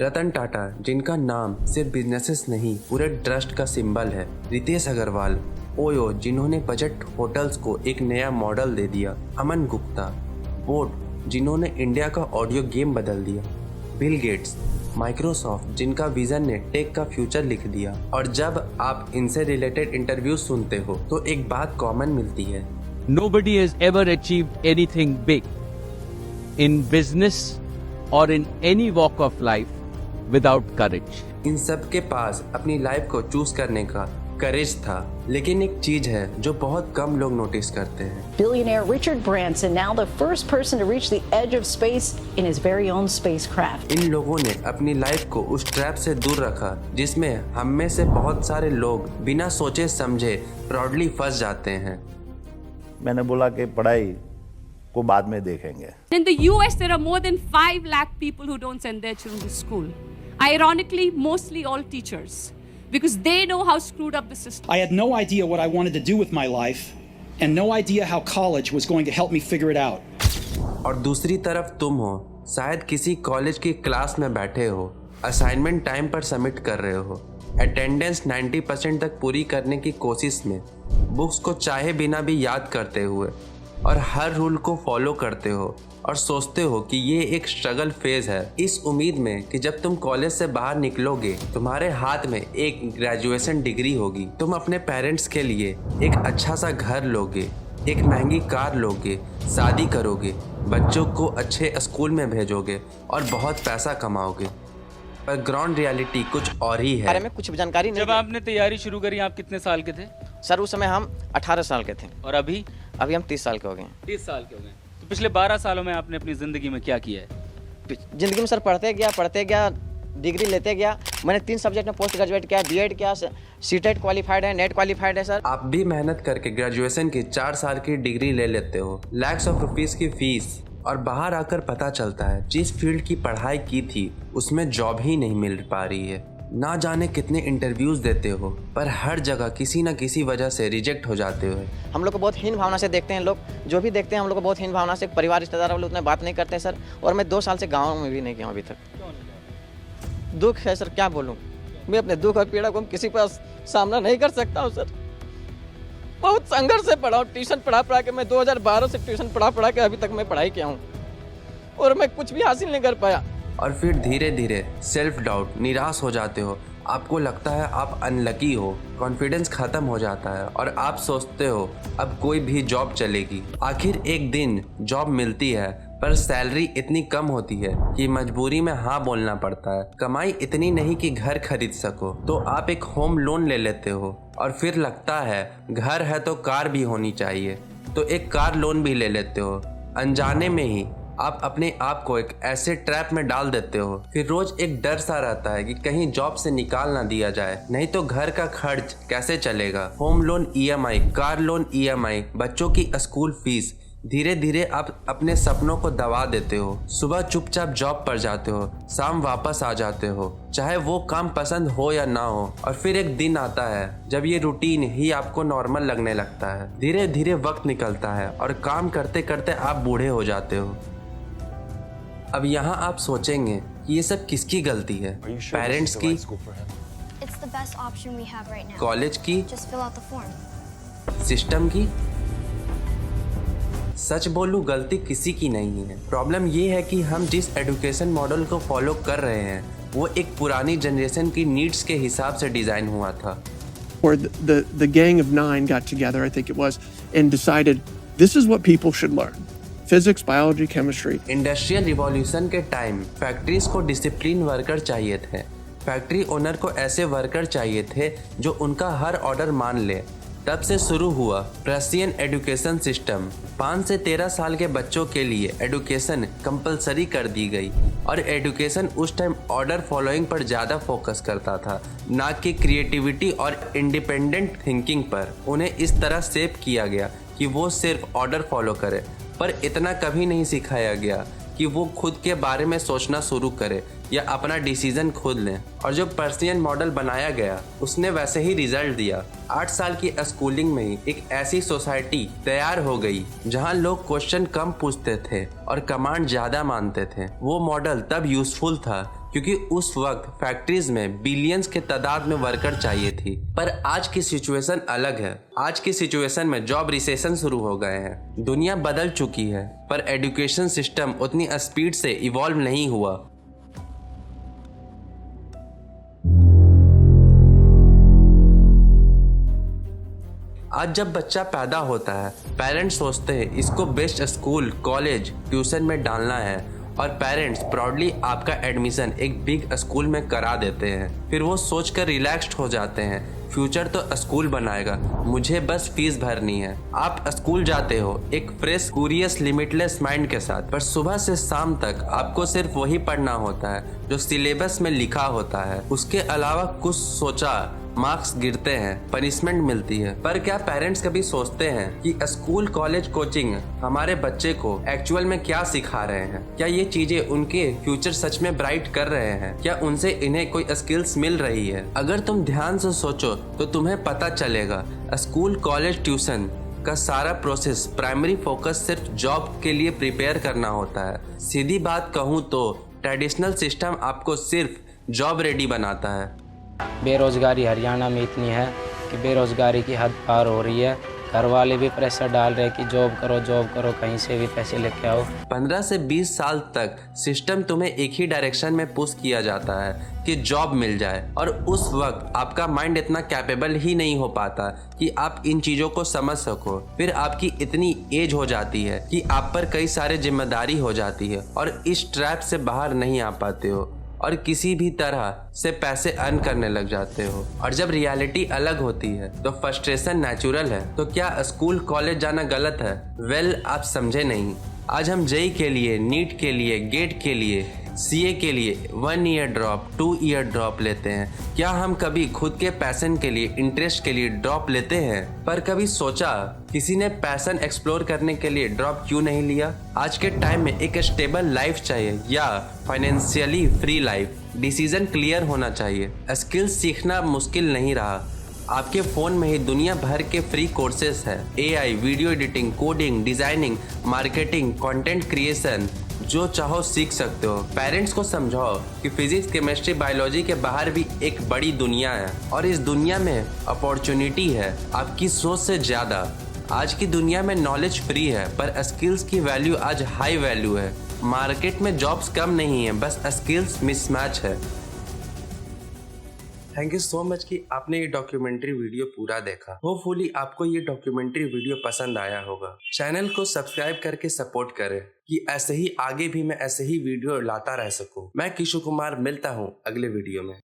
रतन टाटा, जिनका नाम सिर्फ बिजनेसेस नहीं पूरे ट्रस्ट का सिंबल है। रितेश अग्रवाल, ओयो, जिन्होंने बजट होटल्स को एक नया मॉडल दे दिया। अमन गुप्ता, बोट, जिन्होंने इंडिया का ऑडियो गेम बदल दिया। बिल गेट्स, माइक्रोसॉफ्ट, जिनका विजन ने टेक का फ्यूचर लिख दिया। और जब आप इनसे रिलेटेड इंटरव्यू सुनते हो तो एक बात कॉमन मिलती है, Nobody has ever achieved anything big in business or in any walk of life without courage. इन सब के पास अपनी लाइफ को चूज करने का करेज था। लेकिन एक चीज है जो बहुत कम लोग नोटिस करते हैं। Billionaire Richard Branson, now the first person to reach the edge of space in his very own spacecraft. इन लोगों ने अपनी लाइफ को उस ट्रैप से दूर रखा जिसमें हम में से बहुत सारे लोग बिना सोचे समझे प्राउडली फंस जाते हैं। मैंने बोला कि पढ़ाई को बाद में देखेंगे। In the US, there are more than 5 lakh people who don't send their children to school. Ironically, mostly all teachers, because they know how screwed up the system. I had no idea what I wanted to do with my life, and no idea how college was going to help me figure it out. और दूसरी तरफ तुम हो, शायद किसी college की class में बैठे हो, असाइनमेंट टाइम पर सबमिट कर रहे हो, अटेंडेंस 90% तक पूरी करने की कोशिश में, बुक्स को चाहे बिना भी याद करते हुए और हर रूल को फॉलो करते हो और सोचते हो कि ये एक स्ट्रगल फेज है, इस उम्मीद में कि जब तुम कॉलेज से बाहर निकलोगे तुम्हारे हाथ में एक ग्रेजुएशन डिग्री होगी, तुम अपने पेरेंट्स के लिए एक अच्छा सा घर लोगे, एक महंगी कार लोगे, शादी करोगे, बच्चों को अच्छे स्कूल में भेजोगे और बहुत पैसा कमाओगे। पर ग्राउंड रियलिटी कुछ और ही है। बारे में कुछ जानकारी नहीं। जब आपने तैयारी शुरू करी आप कितने साल के थे? सर उस समय हम 18 साल के थे। और अभी हम 30 साल के हो गए। 30 साल के हो गए। तो पिछले 12 सालों में आपने अपनी जिंदगी में क्या किया है? जिंदगी में सर पढ़ते गया, डिग्री लेते गया। मैंने 3 सब्जेक्ट में पोस्ट ग्रेजुएट किया, बीएड किया, सीटेट क्वालिफाइड है, नेट क्वालिफाइड है सर। आप भी मेहनत करके ग्रेजुएशन की 4 साल की डिग्री ले लेते हो, लैक्स ऑफ रुपीस की फीस, और बाहर आकर पता चलता है जिस फील्ड की पढ़ाई की थी उसमें जॉब ही नहीं मिल पा रही है। ना जाने कितने इंटरव्यूज देते हो पर हर जगह किसी न किसी वजह से रिजेक्ट हो जाते हो। हम लोग को बहुत हीन भावना से देखते हैं लोग, जो भी देखते हैं हम लोग को बहुत हीन भावना से। परिवार रिश्तेदार वाले उतने बात नहीं करते हैं सर। और मैं 2 साल से गाँव में भी नहीं गया हूँ अभी तक। दुख है सर, क्या बोलूँ। मैं अपने दुख और पीड़ा को किसी पास सामना नहीं कर सकता हूँ सर। बहुत संघर्ष से पढ़ा हूँ, ट्यूशन पढ़ा के मैं 2012 से ट्यूशन पढ़ा के अभी तक मैं पढ़ाई किया हूँ और मैं कुछ भी हासिल नहीं कर पाया। और फिर धीरे धीरे सेल्फ डाउट, निराश हो जाते हो। आपको लगता है आप अनलकी हो, कॉन्फिडेंस खत्म हो जाता है और आप सोचते हो अब कोई भी जॉब चलेगी। आखिर एक दिन जॉब मिलती है पर सैलरी इतनी कम होती है कि मजबूरी में हाँ बोलना पड़ता है। कमाई इतनी नहीं कि घर खरीद सको तो आप एक होम लोन ले लेते हो और फिर लगता है घर है तो कार भी होनी चाहिए तो एक कार लोन भी ले लेते हो। अनजाने में ही आप अपने आप को एक ऐसे ट्रैप में डाल देते हो। फिर रोज एक डर सा रहता है कि कहीं जॉब से निकाल ना दिया जाए, नहीं तो घर का खर्च कैसे चलेगा। Home loan EMI, car loan EMI, बच्चों की स्कूल फीस। धीरे धीरे आप अपने सपनों को दबा देते हो। सुबह चुपचाप जॉब पर जाते हो, शाम वापस आ जाते हो, चाहे वो काम पसंद हो या ना हो। और फिर एक दिन आता है जब ये रूटीन ही आपको नॉर्मल लगने लगता है। धीरे धीरे वक्त निकलता है और काम करते करते आप बूढ़े हो जाते हो। अब यहाँ आप सोचेंगे कि ये सब किसकी गलती है? पेरेंट्स की, कॉलेज की, सिस्टम की? सच बोलूं, गलती किसी की नहीं है। प्रॉब्लम ये है कि हम जिस एजुकेशन मॉडल को फॉलो कर रहे हैं वो एक पुरानी जनरेशन की नीड्स के हिसाब से डिजाइन हुआ था। Or the gang of 9 got together, I think it was, and decided this is what people should learn. Physics, biology, chemistry. Industrial revolution के टाइम फैक्ट्रीज को डिसिप्लिन वर्कर चाहिए थे। फैक्ट्री ओनर को ऐसे वर्कर चाहिए थे जो उनका हर ऑर्डर मान ले। तब से शुरू हुआ प्रशियन एजुकेशन सिस्टम। 5 से 13 साल के बच्चों के लिए एजुकेशन कंपलसरी कर दी गई और एजुकेशन उस टाइम ऑर्डर फॉलोइंग पर ज़्यादा फोकस करता था, ना कि क्रिएटिविटी और इंडिपेंडेंट थिंकिंग पर। उन्हें इस तरह शेप किया गया कि वो सिर्फ ऑर्डर फॉलो करे, पर इतना कभी नहीं सिखाया गया कि वो खुद के बारे में सोचना शुरू करे या अपना डिसीजन खुद लें। और जो पर्शियन मॉडल बनाया गया उसने वैसे ही रिजल्ट दिया। 8 साल की स्कूलिंग में ही एक ऐसी सोसाइटी तैयार हो गई जहां लोग क्वेश्चन कम पूछते थे और कमांड ज़्यादा मानते थे। वो मॉडल तब यूजफुल था क्योंकि उस वक्त फैक्ट्रीज में बिलियंस के तादाद में वर्कर चाहिए थी। पर आज की सिचुएशन अलग है। आज की सिचुएशन में जॉब रिसेशन शुरू हो गए हैं। दुनिया बदल चुकी है, पर एजुकेशन सिस्टम उतनी स्पीड से इवॉल्व नहीं हुआ। आज जब बच्चा पैदा होता है, पेरेंट्स सोचते हैं इसको बेस्ट स्कूल, कॉलेज, ट्यूशन में डालना है और पेरेंट्स प्राउडली आपका एडमिशन एक बिग स्कूल में करा देते हैं। फिर वो सोचकर रिलैक्स्ड हो जाते हैं, फ्यूचर तो स्कूल बनाएगा, मुझे बस फीस भरनी है। आप स्कूल जाते हो एक फ्रेश, क्यूरियस, लिमिटलेस माइंड के साथ, पर सुबह से शाम तक आपको सिर्फ वही पढ़ना होता है जो सिलेबस में लिखा होता है। उसके अलावा कुछ सोचा, मार्क्स गिरते हैं, पनिशमेंट मिलती है। पर क्या पेरेंट्स कभी सोचते हैं कि स्कूल, कॉलेज, कोचिंग हमारे बच्चे को एक्चुअल में क्या सिखा रहे हैं? क्या ये चीजें उनके फ्यूचर सच में ब्राइट कर रहे हैं? क्या उनसे इन्हें कोई स्किल्स मिल रही है? अगर तुम ध्यान से सोचो तो तुम्हें पता चलेगा स्कूल, कॉलेज, ट्यूशन का सारा प्रोसेस प्राइमरी फोकस सिर्फ जॉब के लिए प्रिपेयर करना होता है। सीधी बात कहूँ तो ट्रेडिशनल सिस्टम आपको सिर्फ जॉब रेडी बनाता है। बेरोज़गारी हरियाणा में इतनी है कि बेरोज़गारी की हद पार हो रही है। घर वाले भी प्रेशर डाल रहे हैं कि जॉब करो, कहीं से भी पैसे लेके आओ। 15 से 20 साल तक सिस्टम तुम्हें एक ही डायरेक्शन में पुश किया जाता है कि जॉब मिल जाए, और उस वक्त आपका माइंड इतना कैपेबल ही नहीं हो पाता कि आप इन चीज़ों को समझ सको। फिर आपकी इतनी एज हो जाती है कि आप पर कई सारे जिम्मेदारी हो जाती है और इस ट्रैप से बाहर नहीं आ पाते हो और किसी भी तरह से पैसे अर्न करने लग जाते हो। और जब रियलिटी अलग होती है तो फ्रस्ट्रेशन नेचुरल है। तो क्या स्कूल, कॉलेज जाना गलत है? वेल, आप समझे नहीं। आज हम जेई के लिए, नीट के लिए, गेट के लिए, सीए के लिए 1 ईयर ड्रॉप, 2 ईयर ड्रॉप लेते हैं। क्या हम कभी खुद के पैशन के लिए, इंटरेस्ट के लिए ड्रॉप लेते हैं? पर कभी सोचा किसी ने पैशन एक्सप्लोर करने के लिए ड्रॉप क्यों नहीं लिया? आज के टाइम में एक स्टेबल लाइफ चाहिए या financially free life. Decision clear होना चाहिए। स्किल्स सीखना मुश्किल नहीं रहा। आपके फ़ोन में ही दुनिया भर के फ्री कोर्सेस है। AI, video editing, coding, designing, marketing, content creation, जो चाहो सीख सकते हो। पेरेंट्स को समझाओ कि फिजिक्स, केमिस्ट्री, बायोलॉजी के बाहर भी एक बड़ी दुनिया है और इस दुनिया में अपॉर्चुनिटी है आपकी सोच से ज़्यादा। आज की दुनिया में नॉलेज फ्री है, पर स्किल्स की वैल्यू आज हाई वैल्यू है। मार्केट में जॉब्स कम नहीं है, बस स्किल्स मिसमैच है। थैंक यू सो मच कि आपने ये डॉक्यूमेंट्री वीडियो पूरा देखा। होपफुली आपको ये डॉक्यूमेंट्री वीडियो पसंद आया होगा। चैनल को सब्सक्राइब करके सपोर्ट करें कि ऐसे ही आगे भी मैं ऐसे ही वीडियो लाता रह सकूं। मैं किशोर कुमार, मिलता हूं अगले वीडियो में।